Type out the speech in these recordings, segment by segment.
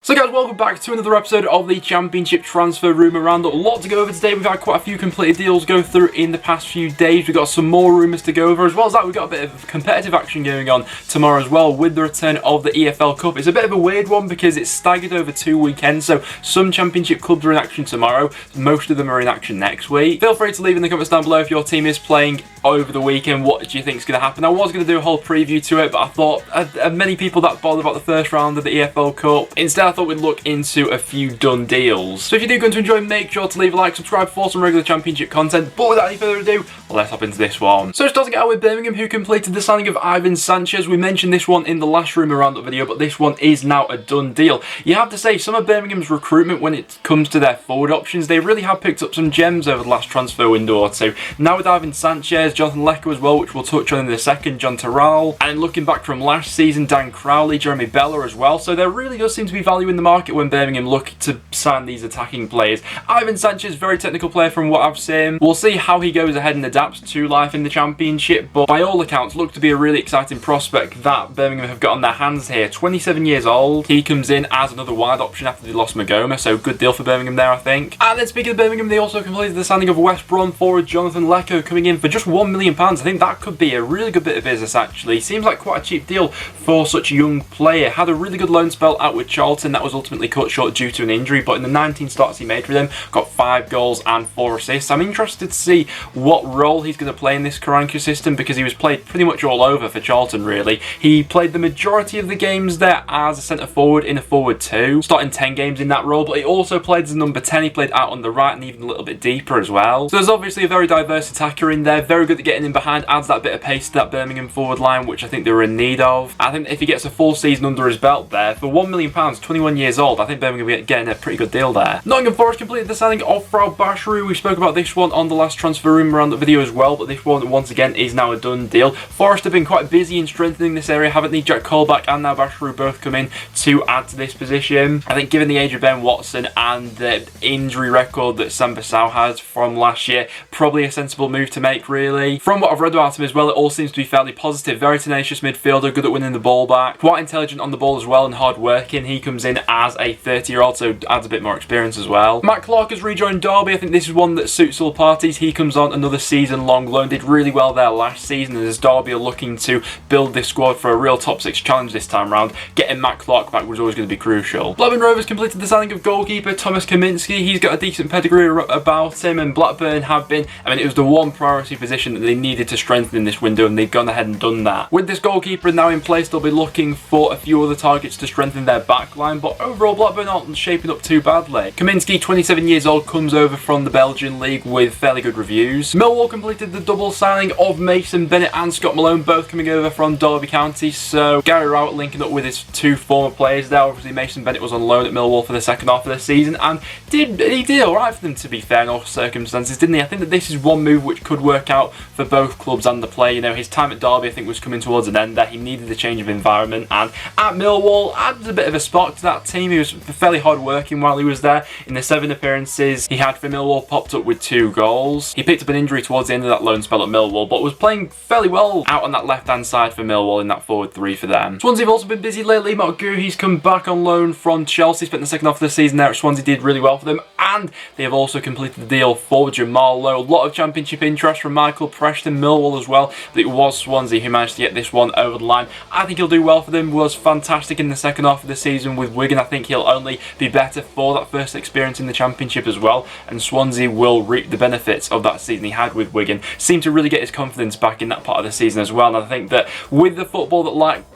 So guys, welcome back to another episode of the Championship Transfer Rumour Roundup. A lot to go over today. We've had quite a few completed deals go through in the past few days. We've got some more rumours to go over. As well as that, we've got a bit of competitive action going on tomorrow as well with the return of the EFL Cup. It's a bit of a weird one because it's staggered over 2 weekends. So some Championship clubs are in action tomorrow. Most of them are in action next week. Feel free to leave in the comments down below if your team is playing over the weekend. What do you think is going to happen? I was going to do a whole preview to it, but I thought many people that bothered about the first round of the EFL Cup. Instead, I thought we'd look into a few done deals. So if you do going to enjoy, make sure to leave a like, subscribe for some regular Championship content. But without any further ado, let's hop into this one. So starting out with Birmingham, who completed the signing of Ivan Sanchez. We mentioned this one in the last rumour roundup video, but this one is now a done deal. You have to say, some of Birmingham's recruitment when it comes to their forward options, they really have picked up some gems over the last transfer window or two. Now with Ivan Sanchez, Jonathan Lecker as well, which we'll touch on in a second, John Terrell, and looking back from last season, Dan Crowley, Jeremy Bella as well. So there really does seem to be value in the market when Birmingham look to sign these attacking players. Ivan Sanchez, very technical player from what I've seen. We'll see how he goes ahead and adapts to life in the Championship, but by all accounts, look to be a really exciting prospect that Birmingham have got on their hands here. 27 years old. He comes in as another wide option after they lost Magoma, so good deal for Birmingham there, I think. And then speaking of Birmingham, they also completed the signing of West Brom forward Jonathan Lecker, coming in for just £1 million. I think that could be a really good bit of business, actually. Seems like quite a cheap deal for such a young player. Had a really good loan spell out with Charlton that was ultimately cut short due to an injury, but in the 19 starts he made for them, got 5 goals and 4 assists. I'm interested to see what role he's going to play in this Karanka system, because he was played pretty much all over for Charlton, really. He played the majority of the games there as a centre forward in a forward 2, starting 10 games in that role, but he also played as a number 10. He played out on the right and even a little bit deeper as well. So there's obviously a very diverse attacker in there, very good at getting in behind, adds that bit of pace to that Birmingham forward line, which I think they were in need of. I think if he gets a full season under his belt there, for £1 million, 21 years old, I think Birmingham are getting a pretty good deal there. Nottingham Forest completed the signing of Frau Basharu. We spoke about this one on the last transfer rumour roundup video as well, but this one once again is now a done deal. Forest have been quite busy in strengthening this area, haven't they? Jack Colback and now Basharu both come in to add to this position. I think given the age of Ben Watson and the injury record that Sam Bissau has from last year, probably a sensible move to make, really. From what I've read about him as well, it all seems to be fairly positive. Very tenacious midfielder, good at winning the ball back, quite intelligent on the ball as well and hard working. He comes in as a 30-year-old, so adds a bit more experience as well. Matt Clark has rejoined Derby. I think this is one that suits all parties. He comes on another season-long loan, did really well there last season, and as Derby are looking to build this squad for a real top 6 challenge this time round, getting Matt Clark back was always going to be crucial. Blackburn Rovers completed the signing of goalkeeper Thomas Kaminski. He's got a decent pedigree about him, and Blackburn have been, I mean, it was the one priority position that they needed to strengthen in this window, and they've gone ahead and done that. With this goalkeeper now in place, they'll be looking for a few other targets to strengthen their back line, but overall Blackburn aren't shaping up too badly. Kaminski, 27 years old, comes over from the Belgian league with fairly good reviews. Millwall completed the double signing of Mason Bennett and Scott Malone, both coming over from Derby County, so Gary Rowett linking up with his 2 former players there. Obviously Mason Bennett was on loan at Millwall for the second half of the season, and he did alright for them, to be fair, in all circumstances, didn't he? I think that this is one move which could work out for both clubs and the player. You know, his time at Derby I think was coming towards an end there. He needed a change of environment, and at Millwall added a bit of a spark to that team. He was fairly hard working while he was there. In the 7 appearances he had for Millwall, popped up with 2 goals. He picked up an injury towards the end of that loan spell at Millwall, but was playing fairly well out on that left-hand side for Millwall in that forward 3 for them. Swansea have also been busy lately. Mark Gu, he's come back on loan from Chelsea, spent the second half of the season there at Swansea, did really well for them, and they have also completed the deal for Jamal Lowe. A lot of Championship interest from Michael Preston, Millwall as well, but it was Swansea who managed to get this one over the line. I think he'll do well for them. Was fantastic in the second half of the season with Wigan. I think he'll only be better for that first experience in the Championship as well, and Swansea will reap the benefits of that season he had with Wigan. Seemed to really get his confidence back in that part of the season as well, and I think that with the football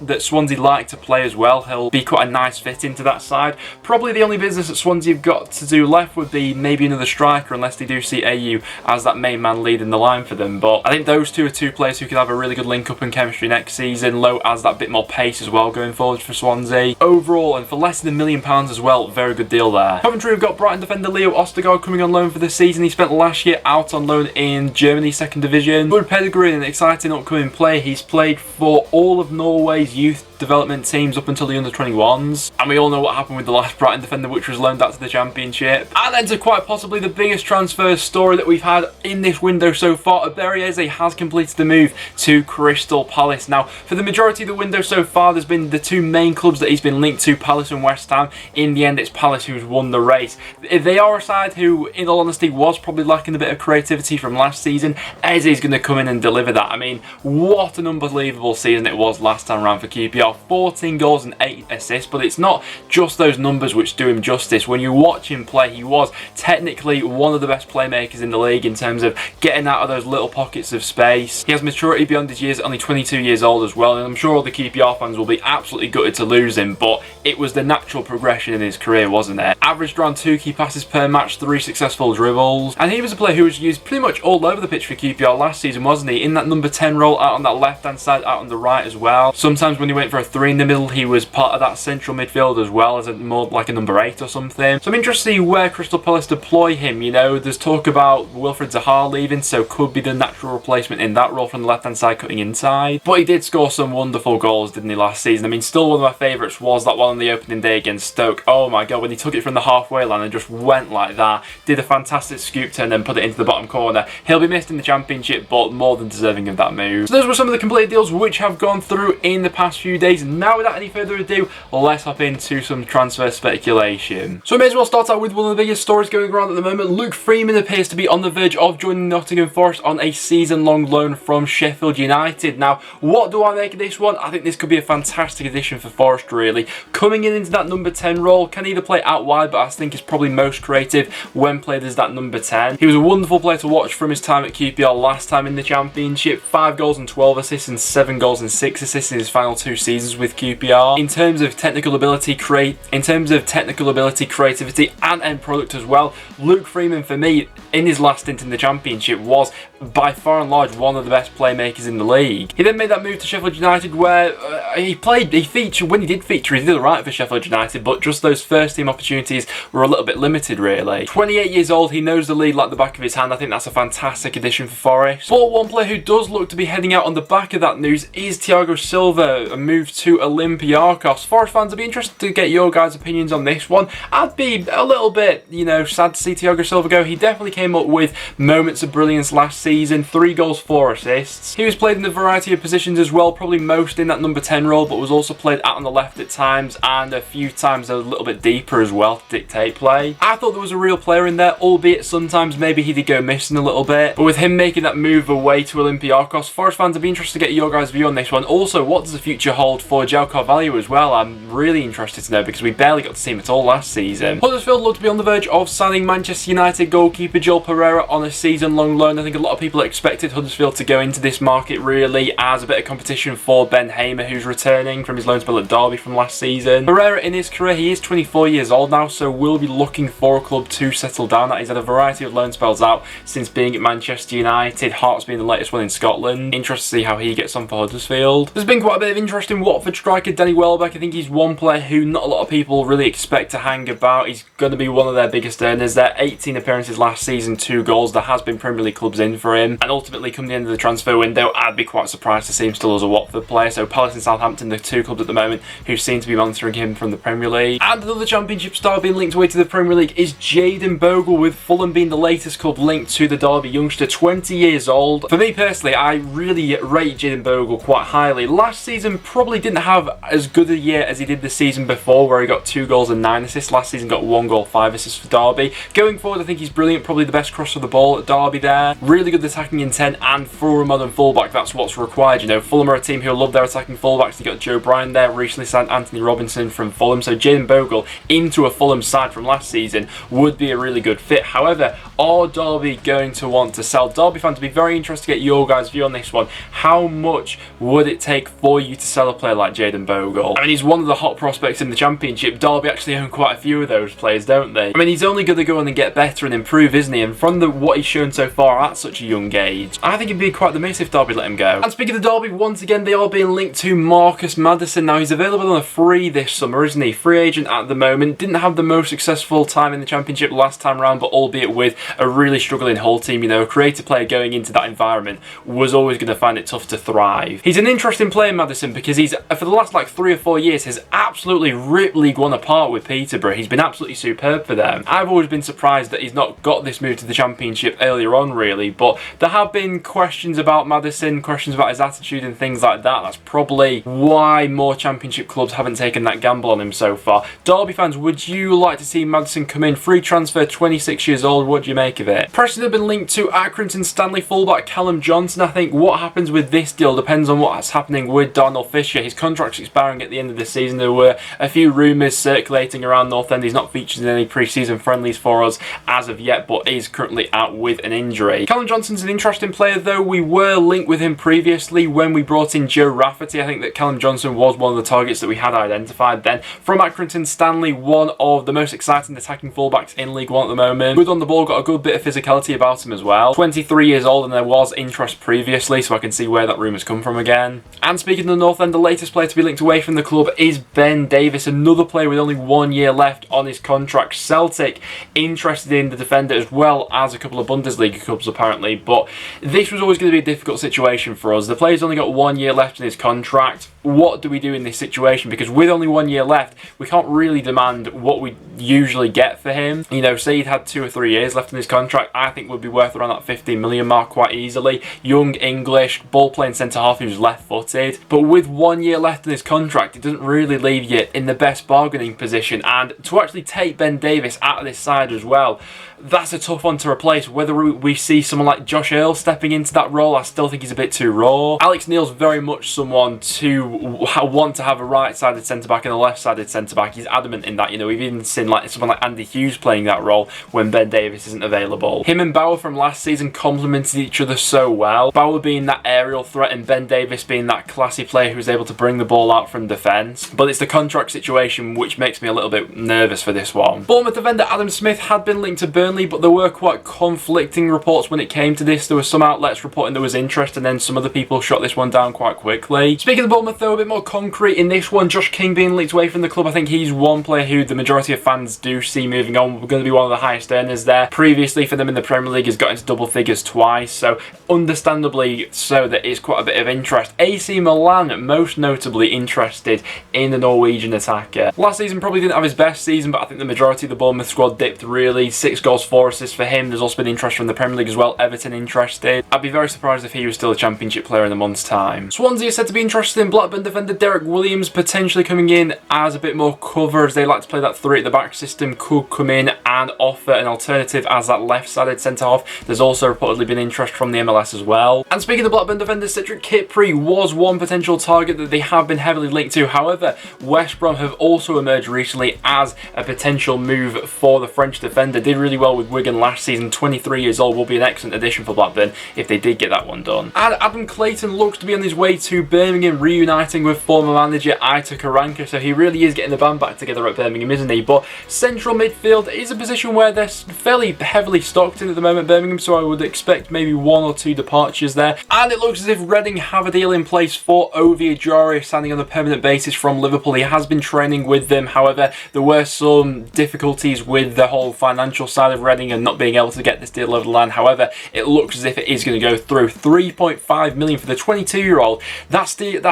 that Swansea like to play as well, he'll be quite a nice fit into that side. Probably the only business that Swansea have got to do left would be maybe another striker, unless they do see AU as that main man leading the line for them, but I think those two are 2 players who could have a really good link up and chemistry next season. Lowe adds that bit more pace as well going forward for Swansea. Overall, and for less than £1 million as well, very good deal there. Coventry have got Brighton defender Leo Ostergaard coming on loan for the season. He spent last year out on loan in Germany, 2nd division. Good pedigree and an exciting upcoming player. He's played for all of Norway's youth development teams up until the under-21s, and we all know what happened with the last Brighton defender, which was loaned out to the Championship. And then to quite possibly the biggest transfer story that we've had in this window so far, Eberechi Eze has completed the move to Crystal Palace. Now, for the majority of the window so far, there's been the two main clubs that he's been linked to, Palace and West Ham. In the end, it's Palace who's won the race. They are a side who, in all honesty, was probably lacking a bit of creativity from last season. Eze is going to come in and deliver that. I mean, what an unbelievable season it was last time around for QPR. 14 goals and 8 assists, but it's not just those numbers which do him justice. When you watch him play, he was technically one of the best playmakers in the league in terms of getting out of those little pockets of space. He has maturity beyond his years, only 22 years old as well, and I'm sure all the QPR fans will be absolutely gutted to lose him, but it was the natural progression in his career, wasn't it? Averaged around 2 key passes per match, 3 successful dribbles, and he was a player who was used pretty much all over the pitch for QPR last season, wasn't he? In that number 10 role, out on that left hand side, out on the right as well. Sometimes when he went for a 3 in the middle, he was part of that central midfield as well, as more like a number 8 or something. So I'm interested to see where Crystal Palace deploy him. You know, there's talk about Wilfried Zaha leaving, so could be the natural replacement in that role from the left hand side cutting inside. But he did score some wonderful goals, didn't he, last season? I mean, still one of my favourites was that one on the opening day against Stoke. Oh my god, when he took it from the halfway line and just went like that, did a fantastic scoop turn, then put it into the bottom corner. He'll be missed in the Championship, but more than deserving of that move. So those were some of the completed deals which have gone through in the past few days. Now, without any further ado, let's hop into some transfer speculation. So we may as well start out with one of the biggest stories going around at the moment. Luke Freeman appears to be on the verge of joining Nottingham Forest on a season-long loan from Sheffield United. Now, what do I make of this one? I think this could be a fantastic addition for Forest, really. Coming in into that number 10 role, can either play out wide, but I think is probably most creative when played as that number 10. He was a wonderful player to watch from his time at QPR last time in the Championship. 5 goals and 12 assists and 7 goals and 6 assists in his final 2 seasons with QPR. In terms of technical ability, creativity and end product as well, Luke Freeman for me in his last stint in the Championship was by far and large one of the best playmakers in the league. He then made that move to Sheffield United where when he did feature, he did alright for Sheffield United, but just those first team opportunities were a little bit limited, really. 28 years old, he knows the league like the back of his hand. I think that's a fantastic addition for Forest. But one player who does look to be heading out on the back of that news is Thiago Silva, a move to Olympiacos. Forest fans, I'd be interested to get your guys' opinions on this one. I'd be a little bit, you know, sad to see Thiago Silva go. He definitely came up with moments of brilliance last season. 3 goals, 4 assists. He was played in a variety of positions as well, probably most in that number 10 role, but was also played out on the left at times and a few times a little bit deeper as well to dictate play. I thought there was a real player in there, albeit sometimes maybe he did go missing a little bit. But with him making that move away to Olympiacos, Forest fans, I'd be interested to get your guys' view on this one. Also, what does the future hold for João Carvalho as well? I'm really interested to know because we barely got to see him at all last season. Huddersfield look to be on the verge of signing Manchester United goalkeeper Joel Pereira on a season-long loan. I think a lot of people expected Huddersfield to go into this market really as a bit of competition for Ben Hamer, who's returning from his loan spell at Derby from last season. Pereira in his career, he is 24 years old now, so will be looking for a club to settle down at. He's had a variety of loan spells out since being at Manchester United, Hearts being the latest one in Scotland. Interested to see how he gets on for Huddersfield. There's been quite a bit of interest in Watford striker Danny Welbeck. I think he's one player who not a lot of people really expect to hang about. He's going to be one of their biggest earners. There 18 appearances last season, 2 goals. There has been Premier League clubs in for him, and ultimately come the end of the transfer window, I'd be quite surprised to see him still as a Watford player. So Palace and Southampton, the 2 clubs at the moment who seem to be monitoring him from the Premier League. And another Championship star being linked away to the Premier League is Jayden Bogle, with Fulham being the latest club linked to the Derby youngster, 20 years old. For me personally, I really rate Jayden Bogle quite highly. Last season probably didn't have as good a year as he did the season before, where he got 2 goals and 9 assists. Last season got 1 goal, 5 assists for Derby. Going forward, I think he's brilliant, probably the best crosser of the ball at Derby there. Really good attacking intent, and for a modern fullback, that's what's required. You know, Fulham are a team who love their attacking fullbacks. You got Joe Bryan there, recently signed Anthony Robinson from Fulham, so Jayden Bogle into a Fulham side from last season would be a really good fit. However, are Derby going to want to sell? Derby fans, to be very interested to get your guys' view on this one. How much would it take for you to sell a player like Jayden Bogle? I mean, he's one of the hot prospects in the Championship. Derby actually own quite a few of those players, don't they? I mean, he's only going to go on and get better and improve, isn't he? And from what he's shown so far at such a young age, I think it'd be quite the miss if Derby let him go. And speaking of Derby, once again, they are being linked to Marcus Maddison. Now, he's available on a free this summer, isn't he? Free agent at the moment. Didn't have the most successful time in the Championship last time round, but albeit with a really struggling Hull team, you know, a creative player going into that environment was always going to find it tough to thrive. He's an interesting player, Maddison, because he's, for the last like 3 or 4 years, has absolutely ripped League One apart with Peterborough. He's been absolutely superb for them. them. I've always been surprised that he's not got this move to the Championship earlier on, really, but there have been questions about Maddison, questions about his attitude and things like that. That's probably why more Championship clubs haven't taken that gamble on him so far. Derby fans, would you like to see Maddison come in? Free transfer, 26 years old, what do you make of it? Preston have been linked to Accrington Stanley fullback Callum Johnson. I think what happens with this deal depends on what's happening with Darnell Fisher. His contract's expiring at the end of the season. There were a few rumours circulating around North End. He's not featured in any pre-season friendlies for us as of yet, but is currently out with an injury. Callum Johnson's an interesting player though. We were linked with him previously when we brought in Joe Rafferty. I think that Callum Johnson was one of the targets that we had identified then. From Accrington Stanley, one of the most exciting attacking fullbacks in League One at the moment. Good on the ball, got a good bit of physicality about him as well. 23 years old, and there was interest previously, so I can see where that rumour's come from again. And speaking of the North End, the latest player to be linked away from the club is Ben Davies, another player with only 1 year left on his contract. Celtic interested in the defender as well as a couple of Bundesliga clubs apparently, but this was always going to be a difficult situation for us. The player's only got 1 year left in his contract. What do we do in this situation? Because with only 1 year left, we can't really demand what we usually get for him. You know, say he'd had 2 or 3 years left in his contract, I think would be worth around that 15 million mark quite easily. Young, English, ball-playing centre-half who's left-footed. But with 1 year left in his contract, it doesn't really leave you in the best bargaining position. And to actually take Ben Davies out of this side as well, that's a tough one to replace. Whether we see someone like Josh Earl stepping into that role, I still think he's a bit too raw. Alex Neil's very much someone to want to have a right-sided centre-back and a left-sided centre-back. He's adamant in that. You know, we've even seen like someone like Andy Hughes playing that role when Ben Davies isn't available. Him and Bauer from last season complemented each other so well. Bauer being that aerial threat and Ben Davies being that classy player who's able to bring the ball out from defence. But it's the contract situation which makes me a little bit nervous for this one. Bournemouth defender Adam Smith had been linked to Burnley, but there were quite conflicting reports when it came to this. There were some outlets reporting there was interest, and then some other people shot this one down quite quickly. Speaking of Bournemouth though, a bit more concrete in this one, Josh King being linked away from the club. I think he's one player who the majority of fans do see moving on. We're going to be one of the highest earners there. Previously for them in the Premier League has got into double figures twice, so understandably so there is quite a bit of interest. AC Milan most notably interested in the Norwegian attacker. Last season probably didn't have his best season, but I think the majority of the Bournemouth squad dipped really. 6 goals, 4 assists for him. There's also been interest from the Premier League as well. Everton interested. I'd be very surprised if he was still a Championship player in a month's time. Swansea is said to be interested in Blackburn defender Derek Williams, potentially coming in as a bit more cover, as they like to play that 3 at the back system. Could come in and offer an alternative as that left-sided centre-half. There's also reportedly been interest from the MLS as well. And speaking of Blackburn defender, Cedric Kipri was one potential target that they have been heavily linked to. However, West Brom have also emerged recently as a potential move for the French defender. Did really well with Wigan last season. 23 years old, will be an excellent addition for Blackburn if they did get that one done. And Adam Clayton looks to be on his way to Birmingham, reuniting with former manager Aitor Karanka, so he really is getting the band back together at Birmingham, isn't he? But central midfield is a position where they're fairly heavily stocked in at the moment, Birmingham, so I would expect maybe 1 or 2 departures there. And it looks as if Reading have a deal in place for Ovie Ejaria, signing on a permanent basis from Liverpool. He has been training with them, however, there were some difficulties with the whole financial side of Reading and not being able to get this deal over the line. However, it looks as if it is going to go through. 3.5 million for the 22-year-old. That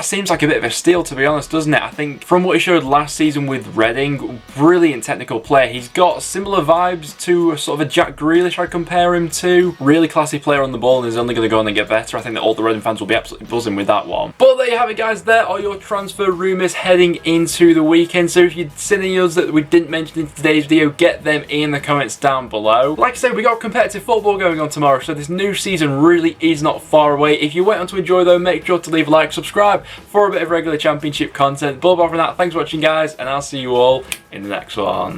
seems like a bit of a steal, to be honest, doesn't it? I think from what he showed last season with Reading, brilliant technical player. He's got similar vibes to a sort of a Jack Grealish I'd compare him to. Really classy player on the ball and is only going to go on and get better. I think that all the Reading fans will be absolutely buzzing with that one. But there you have it, guys. There are your transfer rumours heading into the weekend. So if you'd seen any others that we didn't mention in today's video, get them in the comments down below. Like I said, we got competitive football going on tomorrow, so this new season really is not far away. If you went on to enjoy though, make sure to leave a like, subscribe for a bit of regular Championship content. But apart from that, thanks for watching, guys, and I'll see you all in the next one.